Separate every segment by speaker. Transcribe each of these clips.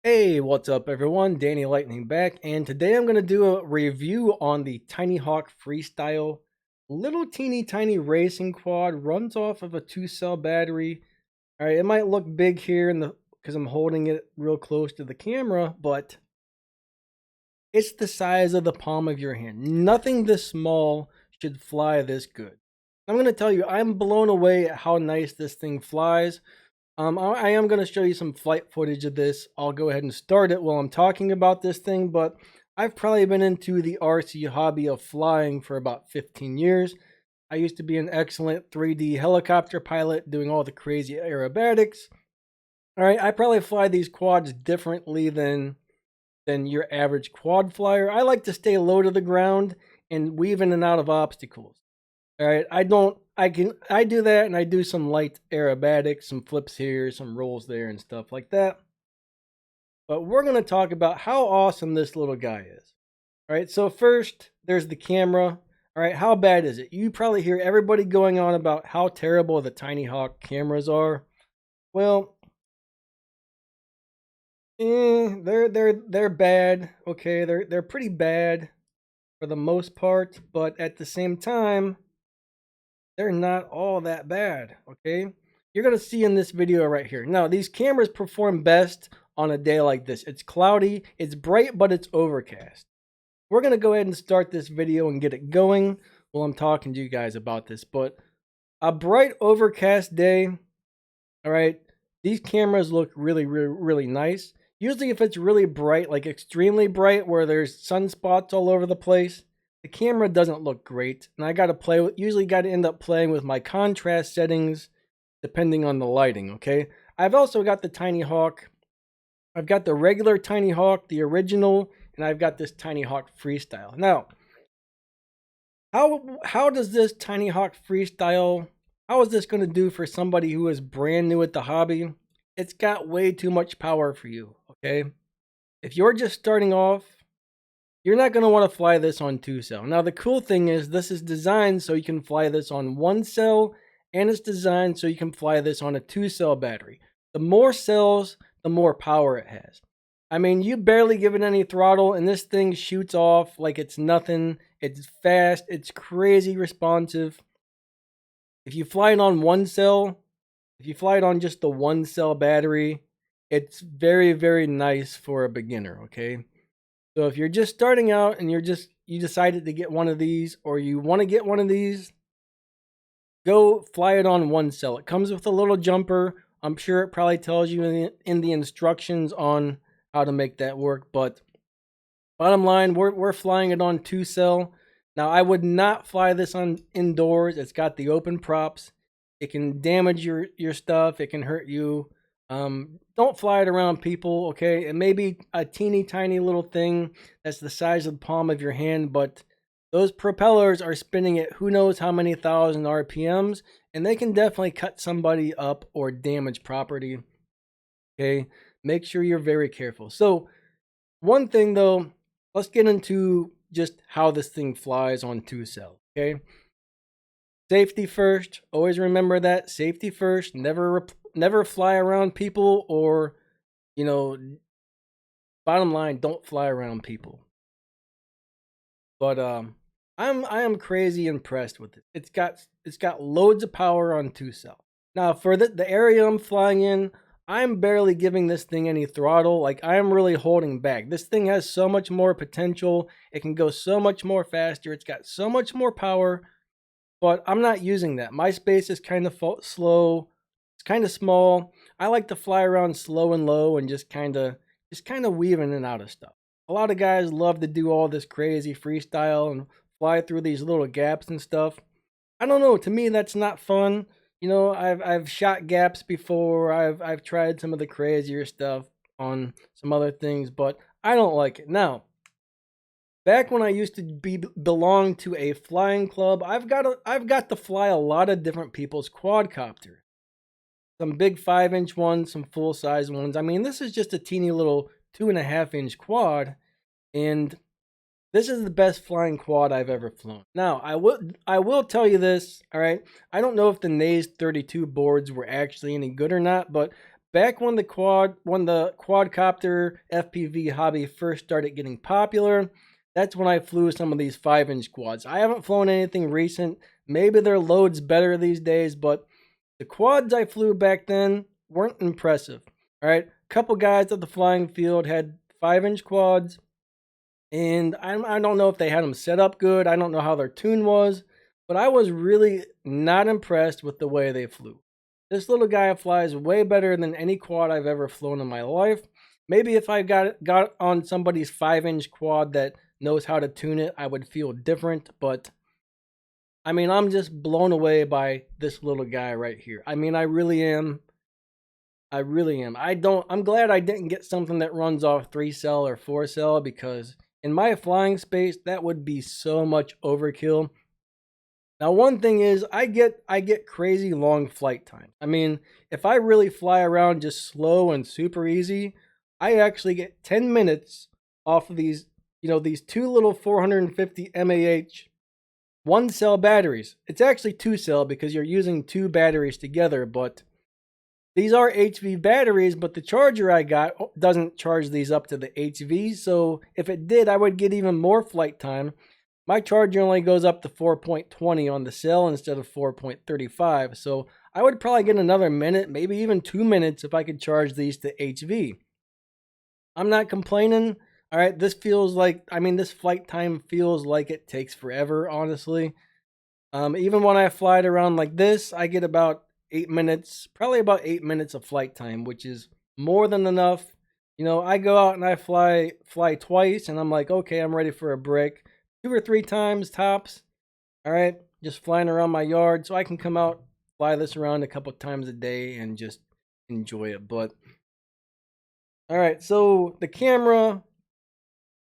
Speaker 1: Hey, what's up everyone? Danny Lightning back, and today I'm going to do a review on the Tinyhawk Freestyle. Little teeny tiny racing quad, runs off of a 2-cell battery. Alright, it might look big here in the because I'm holding it real close to the camera, but it's the size of the palm of your hand. Nothing this small should fly this good. I'm going to tell you, I'm blown away at how nice this thing flies. I am going to show you some flight footage of this. I'll go ahead and start it while I'm talking about this thing, but I've probably been into the RC hobby of flying for about 15 years. I used to be an excellent 3D helicopter pilot doing all the crazy aerobatics. All right, I probably fly these quads differently than your average quad flyer. I like to stay low to the ground and weave in and out of obstacles. All right, I do that, and I do some light aerobatics, some flips here, some rolls there, and stuff like that. But we're going to talk about how awesome this little guy is. All right, so first, there's the camera. All right, how bad is it? You probably hear everybody going on about how terrible the Tinyhawk cameras are. Well, they're bad. Okay, they're pretty bad for the most part, but at the same time, they're not all that bad, okay? You're gonna see in this video right here. Now, these cameras perform best on a day like this. It's cloudy, it's bright, but it's overcast. We're gonna go ahead and start this video and get it going while I'm talking to you guys about this. But a bright, overcast day, all right, these cameras look really, really, really nice. Usually if it's really bright, like extremely bright, where there's sunspots all over the place, the camera doesn't look great. And I gotta play with, usually gotta end up playing with my contrast settings depending on the lighting, okay? I've also got the Tinyhawk. I've got the regular Tinyhawk, the original, and I've got this Tinyhawk Freestyle. Now, how does this Tinyhawk Freestyle, how is this going to do for somebody who is brand new at the hobby? It's got way too much power for you, okay? If you're just starting off, you're not going to want to fly this on 2-cell. Now, the cool thing is this is designed so you can fly this on 1-cell, and it's designed so you can fly this on a 2-cell battery. The more cells, the more power it has. I mean, you barely give it any throttle, and this thing shoots off like it's nothing. It's fast. It's crazy responsive. If you fly it on 1-cell, if you fly it on just the 1-cell battery, it's very, very nice for a beginner, okay? So if you're just starting out and you decided to get one of these, or you want to get one of these, go fly it on 1-cell. It comes with a little jumper. I'm sure it probably tells you in the instructions on how to make that work, but bottom line, we're flying it on 2-cell. Now, I would not fly this on indoors. It's got the open props. It can damage your stuff. It can hurt you. Don't fly it around people, okay? It may be a teeny tiny little thing that's the size of the palm of your hand, but those propellers are spinning at who knows how many thousand RPMs, and they can definitely cut somebody up or damage property, okay? Make sure you're very careful. So, one thing though, let's get into just how this thing flies on 2-cell, okay? Safety first. Always remember that. Safety first. Never fly around people, or, you know, bottom line, don't fly around people. But I am crazy impressed with it. It's got loads of power on 2-cell. Now, for the area I'm flying in, I'm barely giving this thing any throttle. Like, I am really holding back. This thing has so much more potential. It can go so much more faster. It's got so much more power, but I'm not using that. My space is kind of slow. It's kind of small. I like to fly around slow and low and just kind of weave in and out of stuff. A lot of guys love to do all this crazy freestyle and fly through these little gaps and stuff. I don't know. To me, that's not fun. You know, I've shot gaps before. I've tried some of the crazier stuff on some other things, but I don't like it. Now, back when I used to belong to a flying club, I've got to fly a lot of different people's quadcopters. Some big 5-inch ones, some full size ones. I mean, this is just a teeny little 2.5-inch quad, and this is the best flying quad I've ever flown. Now, I will tell you this, all right? I don't know if the Naze 32 boards were actually any good or not, but back when the quadcopter FPV hobby first started getting popular, that's when I flew some of these 5-inch quads. I haven't flown anything recent. Maybe their load's better these days, but the quads I flew back then weren't impressive. All right, a couple guys at the flying field had 5-inch quads, and I don't know if they had them set up good. I don't know how their tune was, but I was really not impressed with the way they flew. This little guy flies way better than any quad I've ever flown in my life. Maybe if I got on somebody's 5-inch quad that knows how to tune it, I would feel different. But I mean, I'm just blown away by this little guy right here. I mean, I really am. I really am. I'm glad I didn't get something that runs off 3-cell or 4-cell, because in my flying space, that would be so much overkill. Now, one thing is, I get crazy long flight time. I mean, if I really fly around just slow and super easy, I actually get 10 minutes off of these, these two little 450 mAh 1-cell batteries. It's actually 2-cell because you're using two batteries together, but these are HV batteries, but the charger I got doesn't charge these up to the HV, so if it did, I would get even more flight time. My charger only goes up to 4.20 on the cell instead of 4.35, so I would probably get another minute, maybe even 2 minutes if I could charge these to HV. I'm not complaining. All right, this flight time feels like it takes forever, honestly. Even when I fly it around like this, I get about 8 minutes, probably about 8 minutes of flight time, which is more than enough. I go out and I fly twice, and I'm like, okay, I'm ready for a break. 2 or 3 times tops. All right, just flying around my yard, so I can come out, fly this around a couple times a day, and just enjoy it. But all right, so the camera.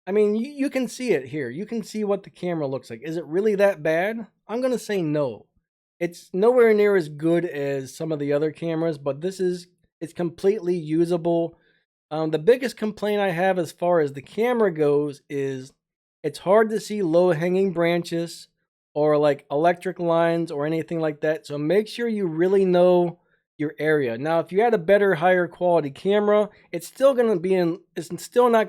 Speaker 1: I mean, you can see it here. You can see what the camera looks like. Is it really that bad? I'm going to say no. It's nowhere near as good as some of the other cameras, but it's completely usable. The biggest complaint I have as far as the camera goes is it's hard to see low-hanging branches or like electric lines or anything like that. So make sure you really know your area. Now, if you had a better, higher quality camera, it's still not going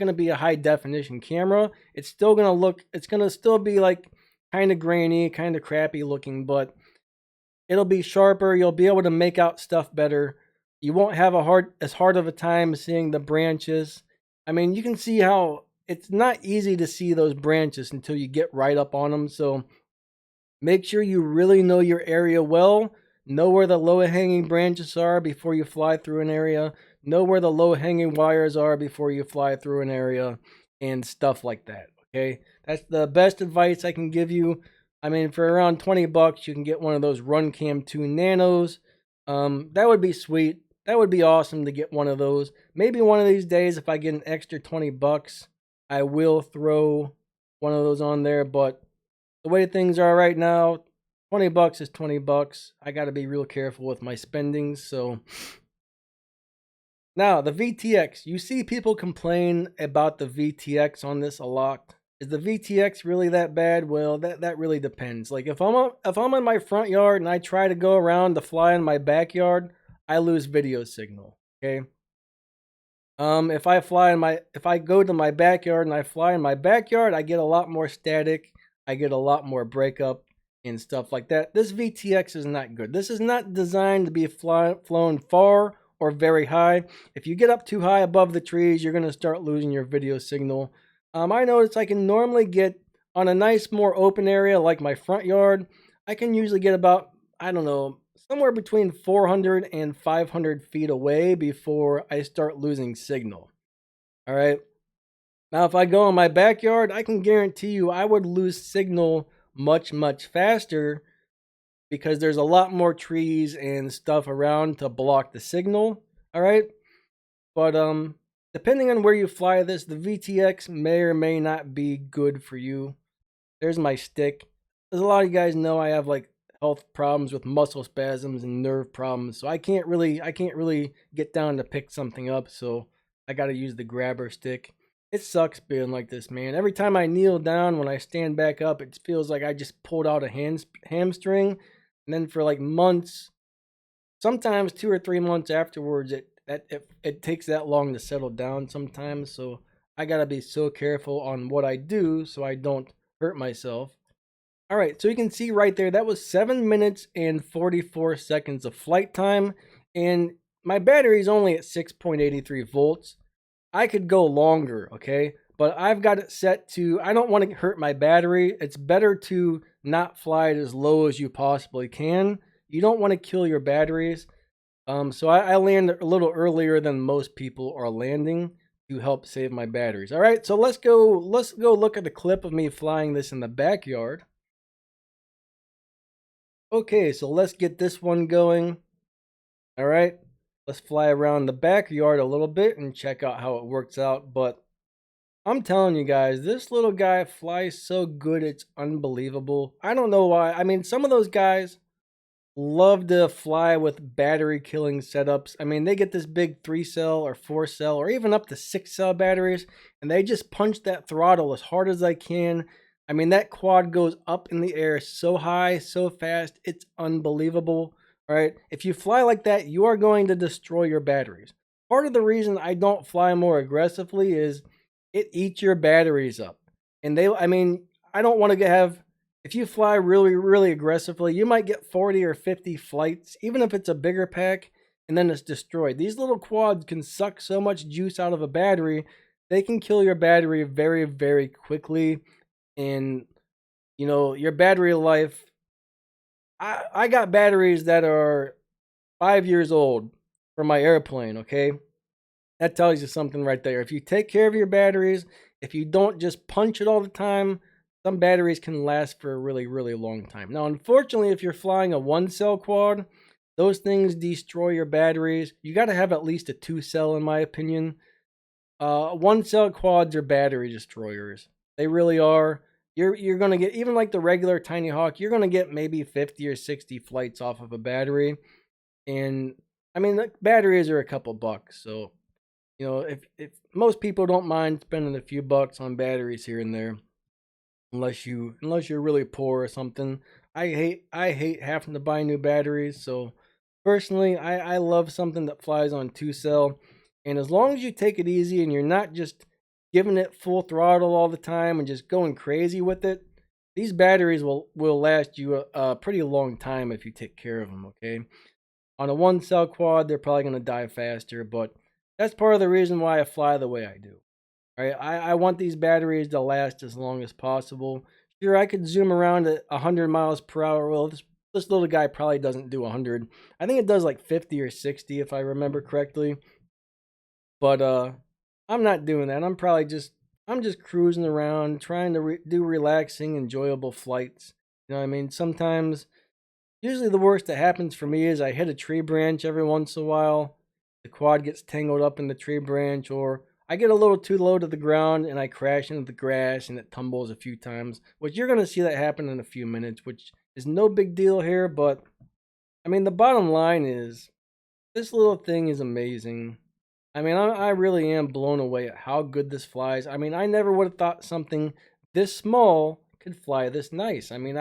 Speaker 1: to be a high definition camera. It's going to still be like kind of grainy, kind of crappy looking, but it'll be sharper. You'll be able to make out stuff better. You won't have as hard of a time seeing the branches. I mean, you can see how it's not easy to see those branches until you get right up on them. So make sure you really know your area well. Know where the low-hanging branches are before you fly through an area. Know where the low-hanging wires are before you fly through an area, and stuff like that. Okay, that's the best advice I can give you. I mean, for around $20, you can get one of those RunCam 2 Nanos. That would be sweet. That would be awesome to get one of those. Maybe one of these days, if I get an extra $20, I will throw one of those on there. But the way things are right now, $20 is $20. I got to be real careful with my spendings. So now the VTX, you see people complain about the VTX on this a lot. Is the VTX really that bad? Well, that really depends. Like if I'm in my front yard and I try to go around to fly in my backyard, I lose video signal. Okay. If I go to my backyard and I fly in my backyard, I get a lot more static. I get a lot more breakup and stuff like that. This VTX is not good. This is not designed to be flown far or very high. If you get up too high above the trees, you're going to start losing your video signal. I notice I can normally get on a nice, more open area like my front yard, I can usually get about, I don't know, somewhere between 400 and 500 feet away before I start losing signal. All right. Now, if I go in my backyard, I can guarantee you I would lose signal much, much faster because there's a lot more trees and stuff around to block the signal. All right. But depending on where you fly this, the VTX may or may not be good for you. There's my stick. As a lot of you guys know, I have like health problems with muscle spasms and nerve problems, so I can't really get down to pick something up. So I got to use the grabber stick. It sucks being like this, man. Every time I kneel down, when I stand back up, it feels like I just pulled out a hamstring. And then for like months, sometimes 2 or 3 months afterwards, it takes that long to settle down sometimes. So I gotta be so careful on what I do so I don't hurt myself. All right, so you can see right there that was 7 minutes and 44 seconds of flight time, and my battery is only at 6.83 volts. I could go longer, okay? But I've got it set to, I don't want to hurt my battery. It's better to not fly it as low as you possibly can. You don't want to kill your batteries. So I land a little earlier than most people are landing to help save my batteries. All right, so let's go look at the clip of me flying this in the backyard. Okay, so let's get this one going. All right, let's fly around the backyard a little bit and check out how it works out. But I'm telling you guys, this little guy flies so good, it's unbelievable. I don't know why. I mean, some of those guys love to fly with battery killing setups. I mean, they get this big 3 cell or 4 cell or even up to 6 cell batteries, and they just punch that throttle as hard as they can. I mean, that quad goes up in the air so high, so fast, it's unbelievable. All right, if you fly like that, you are going to destroy your batteries. Part of the reason I don't fly more aggressively is it eats your batteries up. And I mean, I don't want to have, if you fly really, really aggressively, you might get 40 or 50 flights, even if it's a bigger pack, and then it's destroyed. These little quads can suck so much juice out of a battery, they can kill your battery very, very quickly. And, your battery life, I got batteries that are 5 years old for my airplane, okay? That tells you something right there. If you take care of your batteries, if you don't just punch it all the time, some batteries can last for a really, really long time. Now, unfortunately, if you're flying a 1 cell quad, those things destroy your batteries. You got to have at least a 2 cell, in my opinion. 1 cell quads are battery destroyers. They really are. You're gonna get, even like the regular Tinyhawk, you're gonna get maybe 50 or 60 flights off of a battery. And I mean, the batteries are a couple bucks, so if most people don't mind spending a few bucks on batteries here and there, unless you're really poor or something. I hate having to buy new batteries. So personally, I love something that flies on 2 cell, and as long as you take it easy and you're not just giving it full throttle all the time and just going crazy with it, these batteries will last you a pretty long time if you take care of them. Okay, on a 1 cell quad, they're probably gonna die faster, but that's part of the reason why I fly the way I do. Right? I want these batteries to last as long as possible. Sure, I could zoom around at 100 miles per hour. Well, this little guy probably doesn't do 100. I think it does like 50 or 60 if I remember correctly. But I'm not doing that. I'm just cruising around, trying to do relaxing, enjoyable flights. You know what I mean? Sometimes, usually the worst that happens for me is I hit a tree branch every once in a while. The quad gets tangled up in the tree branch, or I get a little too low to the ground and I crash into the grass and it tumbles a few times, which you're going to see that happen in a few minutes, which is no big deal here. But I mean, the bottom line is this little thing is amazing. I mean, I really am blown away at how good this flies. I mean, I never would have thought something this small could fly this nice. I mean,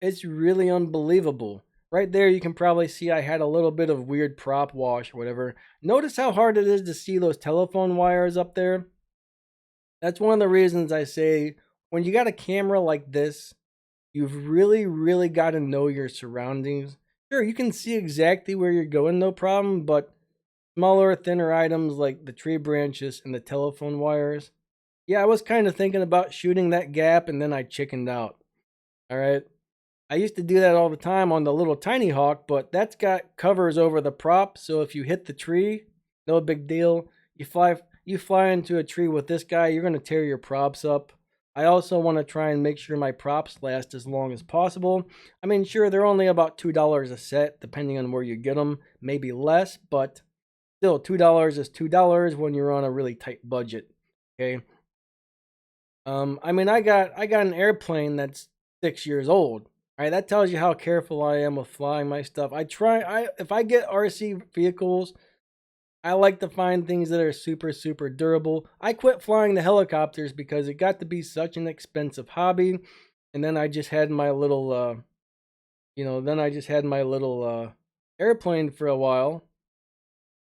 Speaker 1: it's really unbelievable. Right there, you can probably see I had a little bit of weird prop wash or whatever. Notice how hard it is to see those telephone wires up there? That's one of the reasons I say when you got a camera like this, you've really, really got to know your surroundings. Sure, you can see exactly where you're going, no problem, but smaller, thinner items like the tree branches and the telephone wires. Yeah, I was kind of thinking about shooting that gap and then I chickened out. All right. I used to do that all the time on the little Tinyhawk, but that's got covers over the prop, so if you hit the tree, no big deal. You fly into a tree with this guy, you're going to tear your props up. I also want to try and make sure my props last as long as possible. I mean, sure, they're only about $2 a set, depending on where you get them, maybe less, but still, $2 is $2 when you're on a really tight budget. Okay. I mean, I got an airplane that's 6 years old. All right, that tells you how careful I am with flying my stuff. If I get RC vehicles, I like to find things that are super, super durable. I quit flying the helicopters because it got to be such an expensive hobby. And then I just had my little, airplane for a while.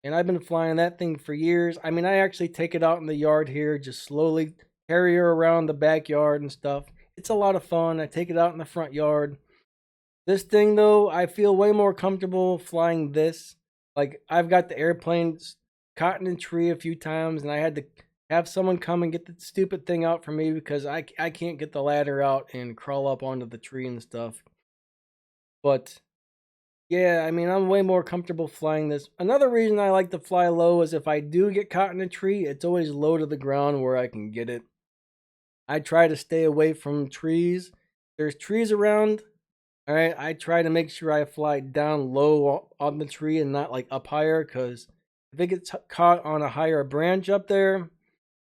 Speaker 1: and I've been flying that thing for years. I mean, I actually take it out in the yard here, just slowly carry her around the backyard and stuff. It's a lot of fun. I take it out in the front yard. This thing though, I feel way more comfortable flying this. Like I've got the airplanes caught in a tree a few times, and I had to have someone come and get the stupid thing out for me because I can't get the ladder out and crawl up onto the tree and stuff. But yeah, I mean, I'm way more comfortable flying this. Another reason I like to fly low is if I do get caught in a tree, it's always low to the ground where I can get it. I try to stay away from trees. There's trees around. All right, I try to make sure I fly down low on the tree and not like up higher, because if it gets caught on a higher branch up there,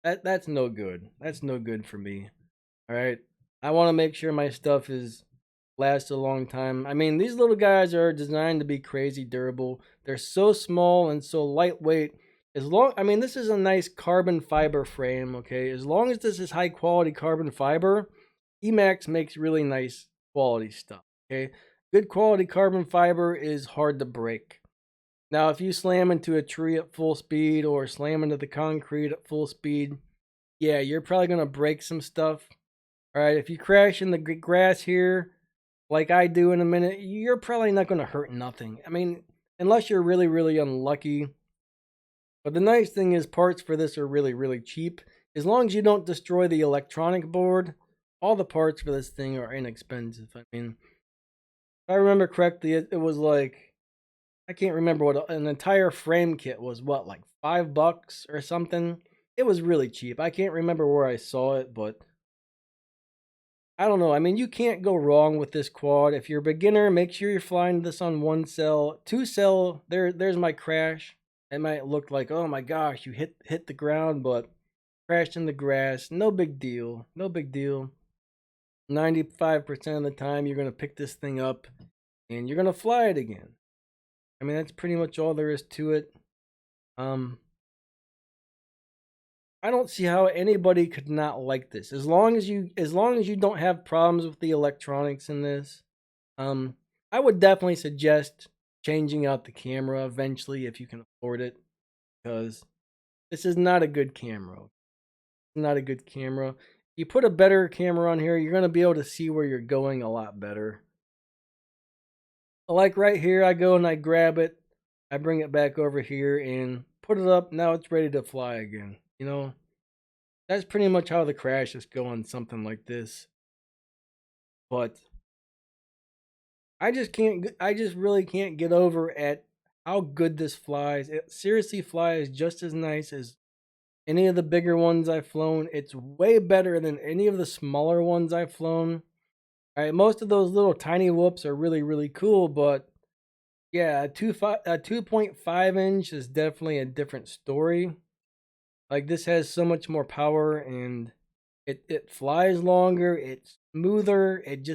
Speaker 1: that's no good. That's no good for me. All right, I want to make sure my stuff is lasts a long time. I mean, these little guys are designed to be crazy durable. They're so small and so lightweight. I mean, this is a nice carbon fiber frame, okay? As long as this is high quality carbon fiber, Emax makes really nice quality stuff, okay? Good quality carbon fiber is hard to break. Now, if you slam into a tree at full speed or slam into the concrete at full speed, yeah, you're probably going to break some stuff. All right, if you crash in the grass here, like I do in a minute, you're probably not going to hurt nothing. I mean, unless you're really, really unlucky. But the nice thing is parts for this are really, really cheap. As long as you don't destroy the electronic board, all the parts for this thing are inexpensive. I mean, if I remember correctly, it was like, I can't remember what an entire frame kit was, what, like $5 or something? It was really cheap. I can't remember where I saw it, but I don't know. I mean, you can't go wrong with this quad. If you're a beginner, make sure you're flying this on 1 cell. 2 cell, there's my crash. It might look like, oh my gosh, you hit the ground, but crashed in the grass. No big deal. No big deal. 95% of the time, you're going to pick this thing up and you're going to fly it again. I mean, that's pretty much all there is to it. I don't see how anybody could not like this. As long as you don't have problems with the electronics in this, I would definitely suggest changing out the camera eventually if you can afford it, because this is not a good camera. It's not a good camera. If you put a better camera on here, you're going to be able to see where you're going a lot better. Like right here, I go and I grab it, I bring it back over here and put it up. Now it's ready to fly again. You know, that's pretty much how the crashes go on something like this. But I just really can't get over at how good this flies. It seriously flies just as nice as any of the bigger ones I've flown. It's way better than any of the smaller ones I've flown. All right, most of those little tiny whoops are really, really cool, but yeah, a 2.5 inch is definitely a different story. Like this has so much more power, and it flies longer, it's smoother, it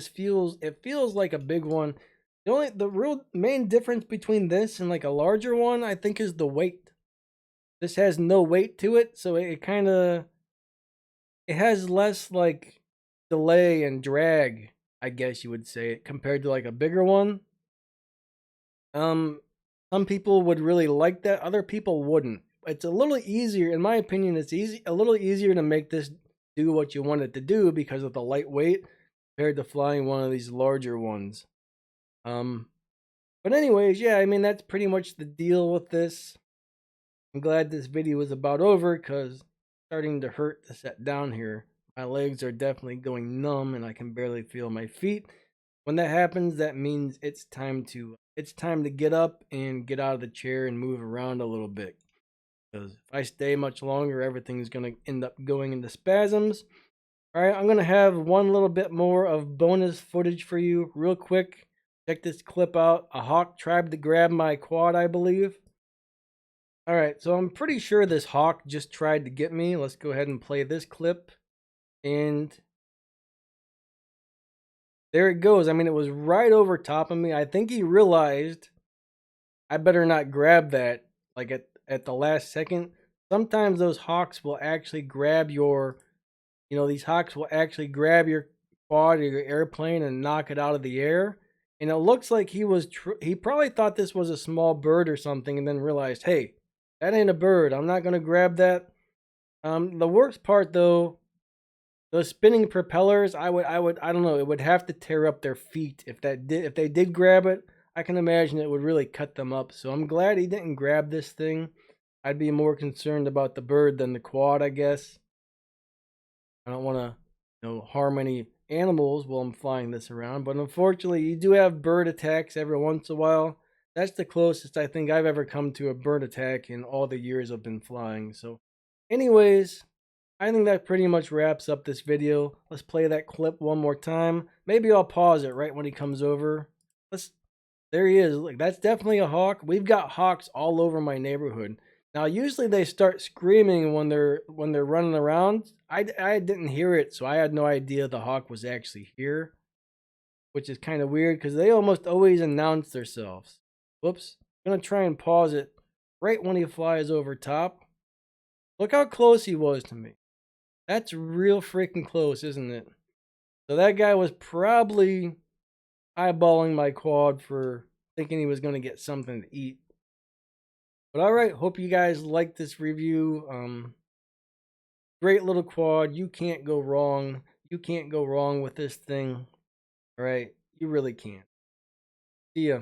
Speaker 1: feels like a big one. The real main difference between this and like a larger one, I think, is the weight. This has no weight to it, so it has less like delay and drag, I guess you would say, compared to like a bigger one. Some people would really like that, other people wouldn't. It's a little easier, in my opinion, a little easier to make this do what you want it to do because of the lightweight compared to flying one of these larger ones. But anyways, yeah, I mean, that's pretty much the deal with this. I'm glad this video is about over because it's starting to hurt to set down here. My legs are definitely going numb and I can barely feel my feet. When that happens, that means it's time to get up and get out of the chair and move around a little bit. Because if I stay much longer, everything's going to end up going into spasms. All right, I'm going to have one little bit more of bonus footage for you real quick. Check this clip out. A hawk tried to grab my quad, I believe. All right, so I'm pretty sure this hawk just tried to get me. Let's go ahead and play this clip. And there it goes. I mean, it was right over top of me. I think he realized I better not grab that like at the last second. Sometimes those hawks will actually grab these hawks will actually grab your quad or your airplane and knock it out of the air. And it looks like he probably thought this was a small bird or something and then realized, hey, That ain't a bird. I'm not gonna grab that. The worst part though, those spinning propellers, I don't know, it would have to tear up their feet if they did grab it. I can imagine it would really cut them up. So I'm glad he didn't grab this thing. I'd be more concerned about the bird than the quad, I guess. I don't want to, harm any animals while I'm flying this around. But unfortunately, you do have bird attacks every once in a while. That's the closest I think I've ever come to a bird attack in all the years I've been flying. So, anyways, I think that pretty much wraps up this video. Let's play that clip one more time. Maybe I'll pause it right when he comes over. Let's. There he is. Look, that's definitely a hawk. We've got hawks all over my neighborhood. Now, usually they start screaming when they're running around. I didn't hear it, so I had no idea the hawk was actually here, which is kind of weird because they almost always announce themselves. Whoops. I'm gonna try and pause it right when he flies over top. Look how close he was to me. That's real freaking close, isn't it? So that guy was probably eyeballing my quad for thinking he was going to get something to eat. But alright, hope you guys liked this review. Great little quad. You can't go wrong. You can't go wrong with this thing. Alright, you really can't. See ya.